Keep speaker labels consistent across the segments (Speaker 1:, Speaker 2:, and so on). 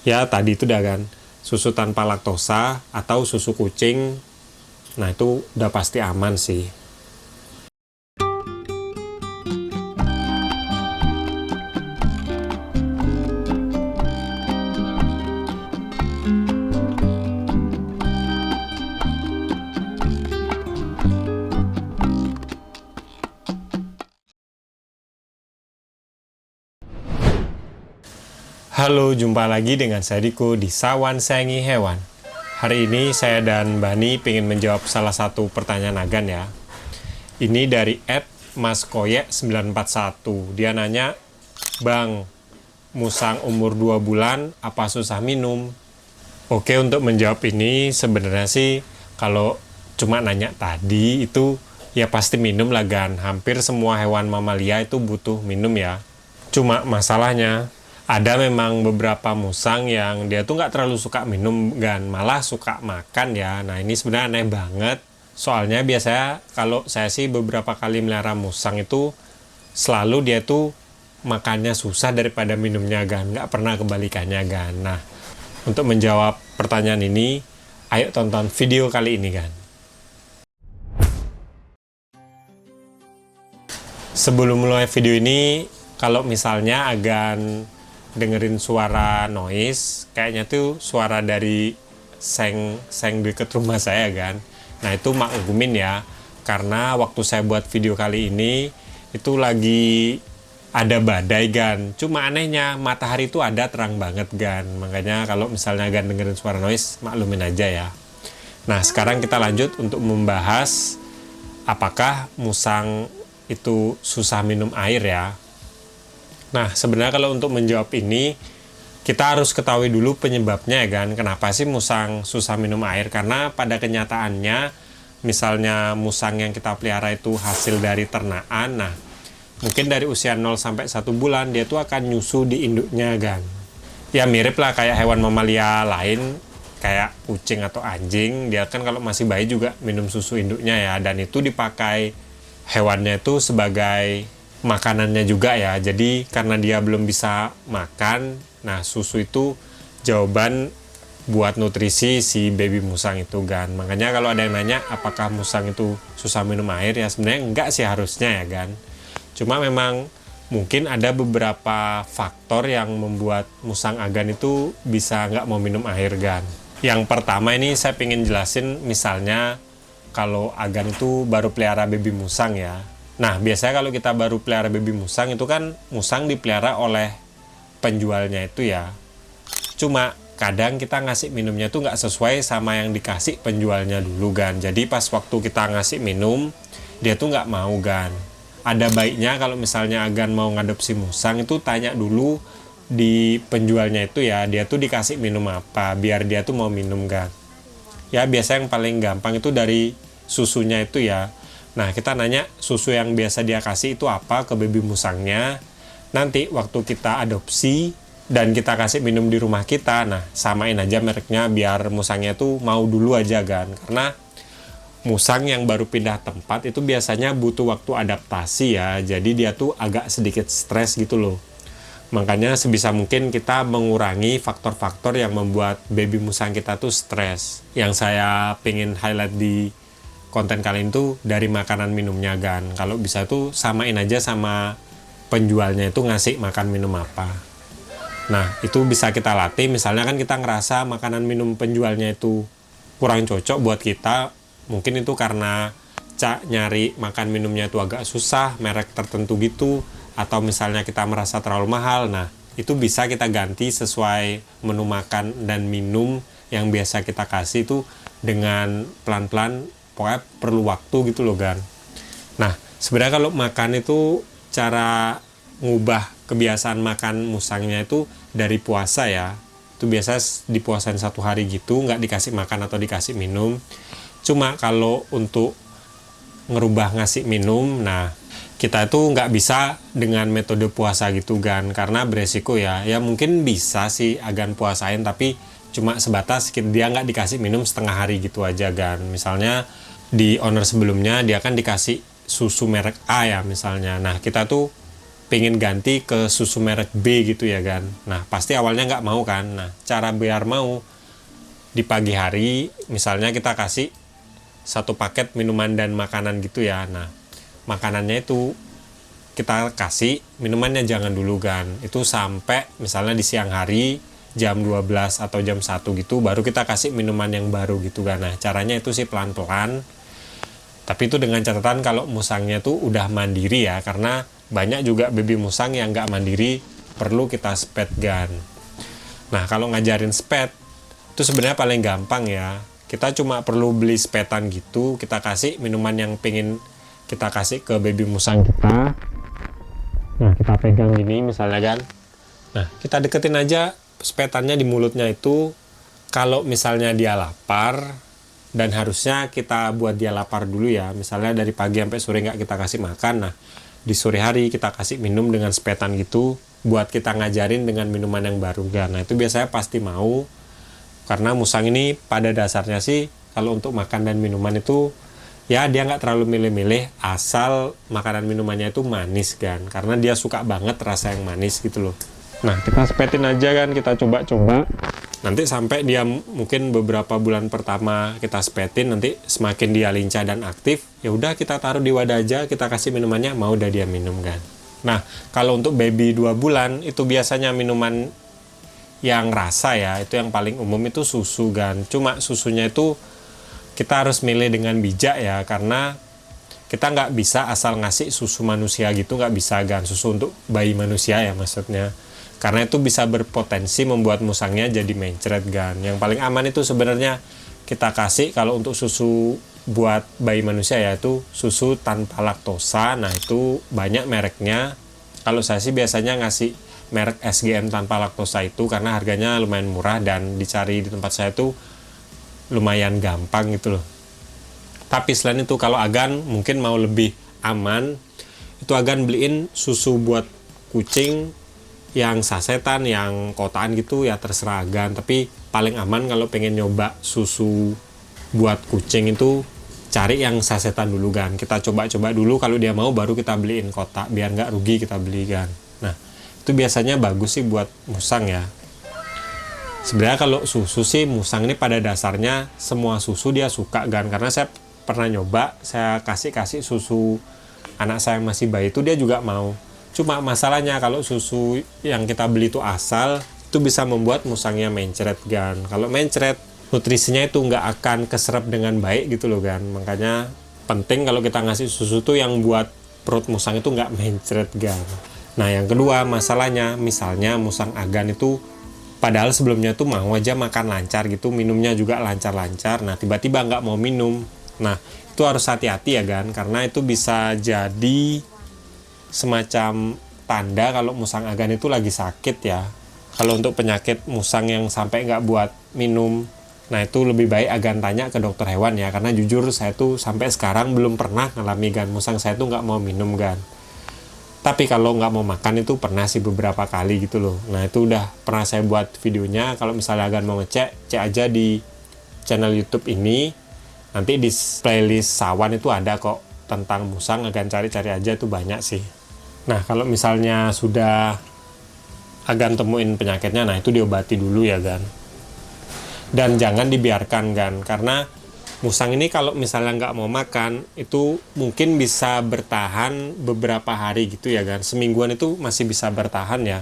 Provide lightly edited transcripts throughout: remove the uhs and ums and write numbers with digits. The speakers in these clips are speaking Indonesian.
Speaker 1: Ya tadi itu udah kan, susu tanpa laktosa atau susu kucing, nah itu udah pasti aman sih. Halo, jumpa lagi dengan saya Diko di Sawan Sayangi Hewan. Hari ini saya dan Bani pengen menjawab salah satu pertanyaan Agan ya. Ini dari @maskoyek941. Dia nanya, Bang, musang umur 2 bulan apa susah minum? Oke, untuk menjawab ini sebenarnya sih kalau cuma nanya tadi itu ya pasti minum lah Gan. Hampir semua hewan mamalia itu butuh minum ya. Cuma masalahnya ada memang beberapa musang yang dia tuh nggak terlalu suka minum Gan, malah suka makan ya. Nah ini sebenarnya aneh banget. Soalnya biasanya kalau saya sih beberapa kali melihara musang itu selalu dia tuh makannya susah daripada minumnya Gan, nggak pernah kebalikannya Gan. Nah untuk menjawab pertanyaan ini, ayo tonton video kali ini Gan. Sebelum mulai video ini, kalau misalnya Agan dengerin suara noise, kayaknya tuh suara dari seng deket rumah saya kan. Nah itu maklumin ya, karena waktu saya buat video kali ini itu lagi ada badai Gan. Cuma anehnya matahari itu ada terang banget Gan. Makanya kalau misalnya Gan dengerin suara noise, maklumin aja ya. Nah sekarang kita lanjut untuk membahas apakah musang itu susah minum air ya. Nah, sebenarnya kalau untuk menjawab ini, kita harus ketahui dulu penyebabnya ya kan. Kenapa sih musang susah minum air? Karena pada kenyataannya, misalnya musang yang kita pelihara itu hasil dari ternakan, nah, mungkin dari usia 0 sampai 1 bulan, dia tuh akan nyusu di induknya kan. Ya mirip lah kayak hewan mamalia lain, kayak kucing atau anjing, dia kan kalau masih bayi juga minum susu induknya ya, dan itu dipakai hewannya itu sebagai makanannya juga ya. Jadi karena dia belum bisa makan, nah susu itu jawaban buat nutrisi si baby musang itu kan. Makanya kalau ada yang nanya apakah musang itu susah minum air, ya sebenarnya enggak sih harusnya ya kan. Cuma memang mungkin ada beberapa faktor yang membuat musang Agan itu bisa nggak mau minum air kan. Yang pertama ini saya pengen jelasin, misalnya kalau Agan itu baru pelihara baby musang ya. Nah, biasanya kalau kita baru pelihara baby musang itu kan musang dipelihara oleh penjualnya itu ya. Cuma kadang kita ngasih minumnya tuh nggak sesuai sama yang dikasih penjualnya dulu kan. Jadi pas waktu kita ngasih minum, dia tuh nggak mau kan. Ada baiknya kalau misalnya Agan mau ngadopsi musang itu tanya dulu di penjualnya itu ya, dia tuh dikasih minum apa, biar dia tuh mau minum kan. Ya biasa yang paling gampang itu dari susunya itu ya. Nah, kita nanya susu yang biasa dia kasih itu apa ke baby musangnya. Nanti waktu kita adopsi dan kita kasih minum di rumah kita, nah samain aja mereknya biar musangnya tuh mau dulu aja kan. Karena musang yang baru pindah tempat itu biasanya butuh waktu adaptasi ya. Jadi dia tuh agak sedikit stres gitu loh. Makanya sebisa mungkin kita mengurangi faktor-faktor yang membuat baby musang kita tuh stres. Yang saya pengen highlight di konten kali ini tuh dari makanan minumnya Gan. Kalau bisa tuh samain aja sama penjualnya itu ngasih makan minum apa. Nah itu bisa kita latih. Misalnya kan kita ngerasa makanan minum penjualnya itu kurang cocok buat kita, mungkin itu karena nyari makan minumnya itu agak susah, merek tertentu gitu, atau misalnya kita merasa terlalu mahal. Nah itu bisa kita ganti sesuai menu makan dan minum yang biasa kita kasih itu dengan pelan-pelan. Pokoknya perlu waktu gitu loh Gan. Nah sebenarnya kalau makan itu cara ngubah kebiasaan makan musangnya itu dari puasa ya. Itu biasa dipuasain 1 hari gitu, nggak dikasih makan atau dikasih minum. Cuma kalau untuk ngerubah ngasih minum, nah kita itu nggak bisa dengan metode puasa gitu Gan, karena beresiko ya. Ya mungkin bisa sih Agan puasain, tapi cuma sebatas dia nggak dikasih minum setengah hari gitu aja Gan. Misalnya di owner sebelumnya dia kan dikasih susu merek A ya misalnya. Nah kita tuh pengen ganti ke susu merek B gitu ya kan. Nah pasti awalnya nggak mau kan. Nah cara biar mau, di pagi hari misalnya kita kasih satu paket minuman dan makanan gitu ya. Nah makanannya itu kita kasih, minumannya jangan dulu kan. Itu sampai misalnya di siang hari jam 12 atau jam 1 gitu baru kita kasih minuman yang baru gitu kan. Nah caranya itu sih pelan-pelan, tapi itu dengan catatan kalau musangnya tuh udah mandiri ya, karena banyak juga baby musang yang nggak mandiri, perlu kita spet gan. Nah kalau ngajarin spet itu sebenarnya paling gampang ya, kita cuma perlu beli spetan gitu, kita kasih minuman yang pengen kita kasih ke baby musang kita. Nah kita pegang gini misalnya kan, nah kita deketin aja spetannya di mulutnya itu. Kalau misalnya dia lapar, dan harusnya kita buat dia lapar dulu ya, misalnya dari pagi sampai sore nggak kita kasih makan, nah di sore hari kita kasih minum dengan sepetan gitu, buat kita ngajarin dengan minuman yang baru kan. Nah itu biasanya pasti mau, karena musang ini pada dasarnya sih kalau untuk makan dan minuman itu ya dia nggak terlalu milih-milih, asal makanan minumannya itu manis kan, karena dia suka banget rasa yang manis gitu loh. Nah kita sepetin aja kan, kita coba-coba nanti sampai dia mungkin beberapa bulan pertama kita sepetin, nanti semakin dia lincah dan aktif, ya udah kita taruh di wadah aja, kita kasih minumannya, mau udah dia minum kan. Nah kalau untuk baby 2 bulan itu biasanya minuman yang rasa ya, itu yang paling umum itu susu kan. Cuma susunya itu kita harus milih dengan bijak ya, karena kita nggak bisa asal ngasih susu manusia gitu, nggak bisa kan, susu untuk bayi manusia ya maksudnya, karena itu bisa berpotensi membuat musangnya jadi mencret kan. Yang paling aman itu sebenarnya kita kasih kalau untuk susu buat bayi manusia yaitu susu tanpa laktosa. Nah itu banyak mereknya, kalau saya sih biasanya ngasih merek SGM tanpa laktosa itu, karena harganya lumayan murah dan dicari di tempat saya itu lumayan gampang gitu loh. Tapi selain itu kalau Agan mungkin mau lebih aman, itu Agan beliin susu buat kucing yang sasetan, yang kotaan gitu ya terserah Agan. Tapi paling aman kalau pengen nyoba susu buat kucing itu cari yang sasetan dulu kan. Kita coba-coba dulu, kalau dia mau baru kita beliin kotak, biar nggak rugi kita beli kan. Nah itu biasanya bagus sih buat musang ya. Sebenarnya kalau susu sih musang ini pada dasarnya semua susu dia suka kan, karena saya pernah nyoba, saya kasih susu anak saya yang masih bayi itu dia juga mau. Cuma masalahnya kalau susu yang kita beli itu asal, itu bisa membuat musangnya mencret kan. Kalau mencret, nutrisinya itu nggak akan keserap dengan baik gitu loh kan. Makanya penting kalau kita ngasih susu tuh yang buat perut musang itu nggak mencret kan. Nah yang kedua masalahnya, misalnya musang Agan itu padahal sebelumnya tuh mau aja makan lancar gitu, minumnya juga lancar-lancar, nah tiba-tiba nggak mau minum. Nah itu harus hati-hati ya kan, karena itu bisa jadi semacam tanda kalau musang Agan itu lagi sakit ya. Kalau untuk penyakit musang yang sampai nggak buat minum, nah itu lebih baik Agan tanya ke dokter hewan ya, karena jujur saya tuh sampai sekarang belum pernah ngalami gan musang saya tuh nggak mau minum gan. Tapi kalau nggak mau makan itu pernah sih beberapa kali gitu loh. Nah itu udah pernah saya buat videonya, kalau misalnya Agan mau ngecek, cek aja di channel YouTube ini, nanti di playlist sawan itu ada kok tentang musang, Agan cari-cari aja itu banyak sih. Nah kalau misalnya sudah Agan temuin penyakitnya, nah itu diobati dulu ya kan. Dan jangan dibiarkan kan, karena musang ini kalau misalnya nggak mau makan itu mungkin bisa bertahan beberapa hari gitu ya kan, semingguan itu masih bisa bertahan ya.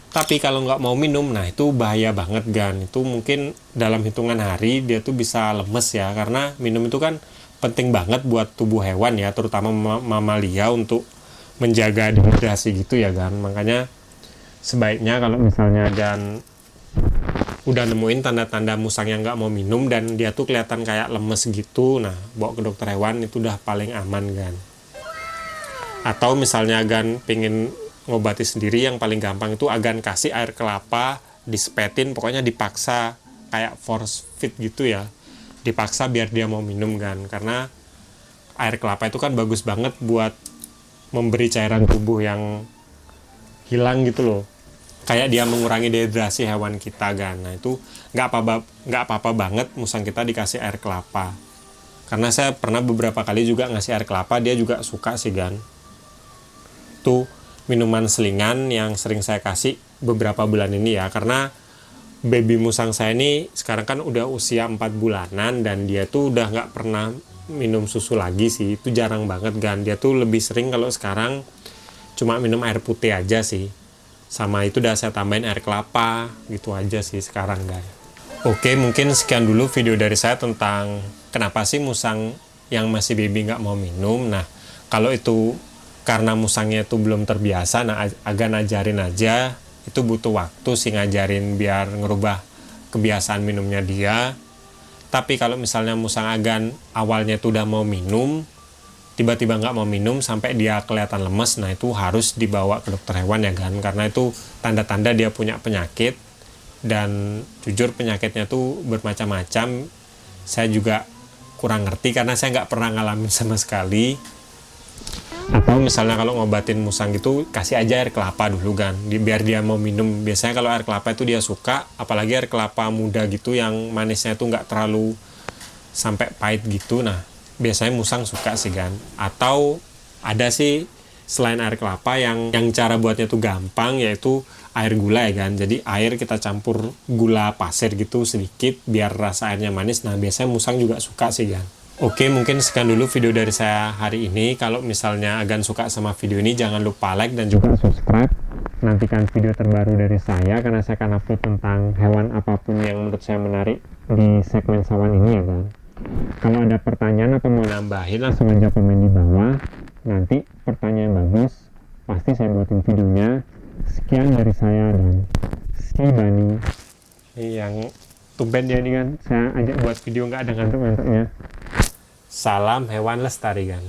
Speaker 1: Tapi kalau nggak mau minum, nah itu bahaya banget kan. Itu mungkin dalam hitungan hari dia tuh bisa lemes ya, karena minum itu kan penting banget buat tubuh hewan ya, terutama mamalia untuk menjaga dehidrasi gitu ya kan. Makanya sebaiknya kalau misalnya dan udah nemuin tanda-tanda musang yang nggak mau minum dan dia tuh kelihatan kayak lemes gitu, nah bawa ke dokter hewan itu udah paling aman kan. Atau misalnya Agan pengen ngobati sendiri, yang paling gampang itu Agan kasih air kelapa, disepetin, pokoknya dipaksa kayak force feed gitu ya, dipaksa biar dia mau minum kan. Karena air kelapa itu kan bagus banget buat memberi cairan tubuh yang hilang gitu loh, kayak dia mengurangi dehidrasi hewan kita kan. Nah itu nggak apa-apa banget musang kita dikasih air kelapa, karena saya pernah beberapa kali juga ngasih air kelapa, dia juga suka sih kan. Tuh minuman selingan yang sering saya kasih beberapa bulan ini ya, karena baby musang saya ini sekarang kan udah usia 4 bulanan dan dia tuh udah nggak pernah minum susu lagi sih. Itu jarang banget kan, dia tuh lebih sering kalau sekarang cuma minum air putih aja sih, sama itu udah saya tambahin air kelapa gitu aja sih sekarang guys. Oke, mungkin sekian dulu video dari saya tentang kenapa sih musang yang masih baby nggak mau minum. Nah, kalau itu karena musangnya itu belum terbiasa, nah agak ngajarin aja, itu butuh waktu sih ngajarin biar ngerubah kebiasaan minumnya dia. Tapi kalau misalnya musang agan awalnya itu udah mau minum, tiba-tiba nggak mau minum sampai dia kelihatan lemes, nah itu harus dibawa ke dokter hewan ya kan, karena itu tanda-tanda dia punya penyakit. Dan jujur penyakitnya tuh bermacam-macam, saya juga kurang ngerti karena saya nggak pernah ngalamin sama sekali. Atau misalnya kalau ngobatin musang gitu, kasih aja air kelapa dulu kan, biar dia mau minum. Biasanya kalau air kelapa itu dia suka, apalagi air kelapa muda gitu yang manisnya itu nggak terlalu sampai pahit gitu. Nah biasanya musang suka sih kan. Atau ada sih selain air kelapa yang cara buatnya tuh gampang, yaitu air gula ya kan. Jadi air kita campur gula pasir gitu sedikit biar rasa airnya manis. Nah biasanya musang juga suka sih kan. Oke, mungkin sekian dulu video dari saya hari ini. Kalau misalnya Agan suka sama video ini, jangan lupa like dan juga subscribe. Nantikan video terbaru dari saya, karena saya akan upload tentang hewan apapun yang menurut saya menarik di segmen sawan ini ya kan. Kalau ada pertanyaan atau mau nambahin, langsung aja komen di bawah. Nanti pertanyaan bagus, pasti saya buatin videonya. Sekian dari saya dan si Bani. Yang tumben dia ini kan, saya ajak buat video nggak ada ngantuk-ngantuknya. Salam hewan lestari kan.